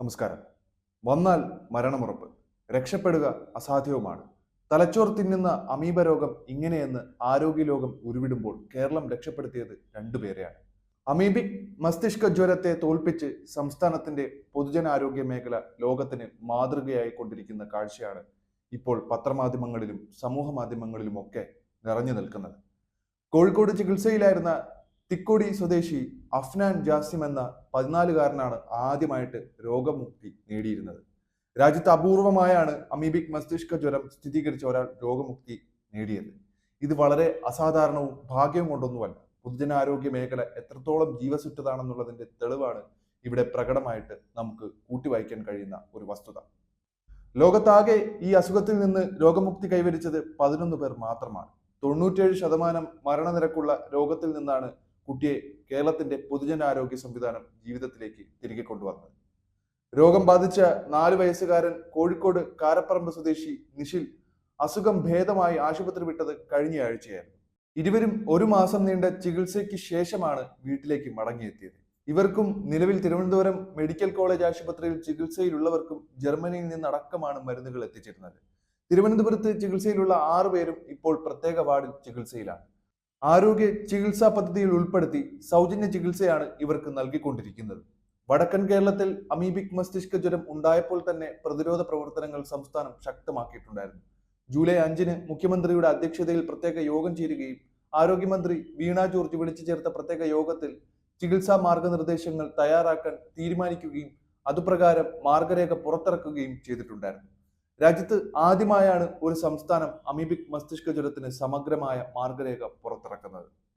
നമസ്കാരം. വന്നാൽ മരണമുറപ്പ്, രക്ഷപ്പെടുക അസാധ്യവുമാണ്. തലച്ചോർ തിന്നുന്ന അമീബ രോഗം ഇങ്ങനെയെന്ന് ആരോഗ്യലോകം ഉരുവിടുമ്പോൾ കേരളം രക്ഷപ്പെടുത്തിയത് രണ്ടുപേരെയാണ്. അമീബിക് മസ്തിഷ്ക ജ്വരത്തെ തോൽപ്പിച്ച് സംസ്ഥാനത്തിന്റെ പൊതുജനാരോഗ്യ മേഖല ലോകത്തിന് മാതൃകയായി കൊണ്ടിരിക്കുന്ന കാഴ്ചയാണ് ഇപ്പോൾ പത്രമാധ്യമങ്ങളിലും സമൂഹ മാധ്യമങ്ങളിലുമൊക്കെ നിറഞ്ഞു നിൽക്കുന്നത്. കോഴിക്കോട് ചികിത്സയിലായിരുന്ന തിക്കോടി സ്വദേശി അഫ്നാൻ ജാസിം എന്ന 14-കാരനാണ് ആദ്യമായിട്ട് രോഗമുക്തി നേടിയിരുന്നത്. രാജ്യത്ത് അപൂർവമായാണ് അമീബിക് മസ്തിഷ്ക ജ്വരം സ്ഥിരീകരിച്ച ഒരാൾ രോഗമുക്തി നേടിയത്. ഇത് വളരെ അസാധാരണവും ഭാഗ്യവും കൊണ്ടൊന്നുമല്ല. പൊതുജനാരോഗ്യ മേഖല എത്രത്തോളം ജീവസുറ്റതാണെന്നുള്ളതിന്റെ തെളിവാണ് ഇവിടെ പ്രകടമായിട്ട് നമുക്ക് കൂട്ടിവായിക്കാൻ കഴിയുന്ന ഒരു വസ്തുത. ലോകത്താകെ ഈ അസുഖത്തിൽ നിന്ന് രോഗമുക്തി കൈവരിച്ചത് 11 പേർ മാത്രമാണ്. 97% മരണനിരക്കുള്ള രോഗത്തിൽ നിന്നാണ് കുട്ടിയെ കേരളത്തിന്റെ പൊതുജനാരോഗ്യ സംവിധാനം ജീവിതത്തിലേക്ക് തിരികെ കൊണ്ടുവന്നത്. രോഗം ബാധിച്ച 4 വയസ്സുകാരൻ കോഴിക്കോട് കാരപ്പറമ്പ് സ്വദേശി നിഷിൽ അസുഖം ഭേദമായി ആശുപത്രി വിട്ടത് കഴിഞ്ഞ ആഴ്ചയായിരുന്നു. ഇരുവരും 1 മാസം നീണ്ട ചികിത്സയ്ക്ക് ശേഷമാണ് വീട്ടിലേക്ക് മടങ്ങിയെത്തിയത്. ഇവർക്കും നിലവിൽ തിരുവനന്തപുരം മെഡിക്കൽ കോളേജ് ആശുപത്രിയിൽ ചികിത്സയിലുള്ളവർക്കും ജർമ്മനിയിൽ നിന്നടക്കമാണ് മരുന്നുകൾ എത്തിച്ചിരുന്നത്. തിരുവനന്തപുരത്ത് ചികിത്സയിലുള്ള 6 പേരും ഇപ്പോൾ പ്രത്യേക വാർഡിൽ ചികിത്സയിലാണ്. ആരോഗ്യ ചികിത്സാ പദ്ധതിയിൽ ഉൾപ്പെടുത്തി സൗജന്യ ചികിത്സയാണ് ഇവർക്ക് നൽകിക്കൊണ്ടിരിക്കുന്നത്. വടക്കൻ കേരളത്തിൽ അമീബിക് മസ്തിഷ്ക ജ്വരം ഉണ്ടായപ്പോൾ തന്നെ പ്രതിരോധ പ്രവർത്തനങ്ങൾ സംസ്ഥാനം ശക്തമാക്കിയിട്ടുണ്ടായിരുന്നു. ജൂലൈ 5-ന് മുഖ്യമന്ത്രിയുടെ അധ്യക്ഷതയിൽ പ്രത്യേക യോഗം ചേരുകയും ആരോഗ്യമന്ത്രി വീണ ജോർജ് വിളിച്ചു ചേർത്ത പ്രത്യേക യോഗത്തിൽ ചികിത്സാ മാർഗനിർദ്ദേശങ്ങൾ തയ്യാറാക്കാൻ തീരുമാനിക്കുകയും അതുപ്രകാരം മാർഗരേഖ പുറത്തിറക്കുകയും ചെയ്തിട്ടുണ്ടായിരുന്നു. രാജ്യത്ത് ആദ്യമായാണ് ഒരു സംസ്ഥാനം അമീബിക് മസ്തിഷ്ക ജ്വരത്തിന് സമഗ്രമായ മാർഗരേഖ പുറത്തിറക്കുന്നത്.